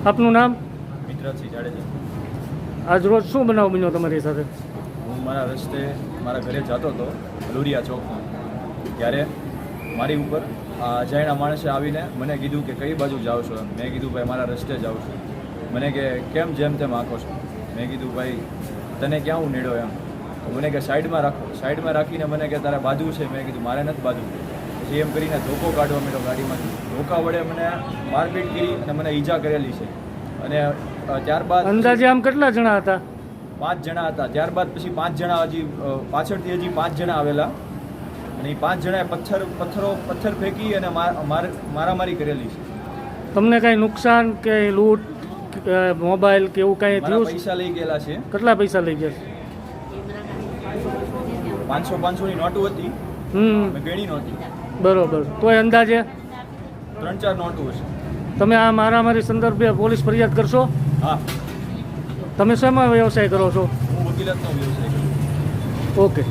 આપનું નામ? મિત્રસિંહ જાડેજા. આજ રોજ શું બનાવ બન્યો તમારી સાથે? હું મારા રસ્તે મારા ઘરે જતો હતો લુરિયા ચોકમાં, ત્યારે મારી ઉપર આ અજાણ્યા માણસે આવીને મને કીધું કે કઈ બાજુ જાઓ છો. મેં કીધું ભાઈ મારા રસ્તે જાઉં છું. મને કે કેમ જેમ તેમ આંખો છો. મેં કીધું ભાઈ તને ક્યાં હું નેડો એમ. મને કે સાઈડમાં રાખો. સાઈડમાં રાખીને મને કે તારે બાજુ છે. મેં કીધું મારે નથી બાજુ. પછી એમ કરીને ધોકો કાઢવા માંડ્યો ગાડીમાંથી. ધોકા વડે મને મારપીટ કરી અને મને ઈજા કરેલી છે. અને ત્યારબાદ અંદાજે આમ કેટલા જણા હતા? 5 જણા હતા. ત્યારબાદ પછી 5 જણા હજી પાછળથી હજી 5 જણા આવેલા અને એ 5 જણાએ પથ્થર ફેંકી અને મારામારી કરેલી છે. તમને કાંઈ નુકસાન કે લૂંટ મોબાઈલ કે એવું કાંઈ મારા થયું? પૈસા લઈ ગયેલા છે. કેટલા પૈસા લઈ ગયા? 500-500 ની નોટો હતી. મેં ગણી નહોતી. બરોબર. તોય અંદાજે 3-4 નોટો હશે. તમે આ મારામારી સંદર્ભે પોલીસ ફરિયાદ કરશો? હા, તમે શેમાં વ્યવસાય કરો છો? હું વકીલાતનો વ્યવસાય કરું. ઓકે.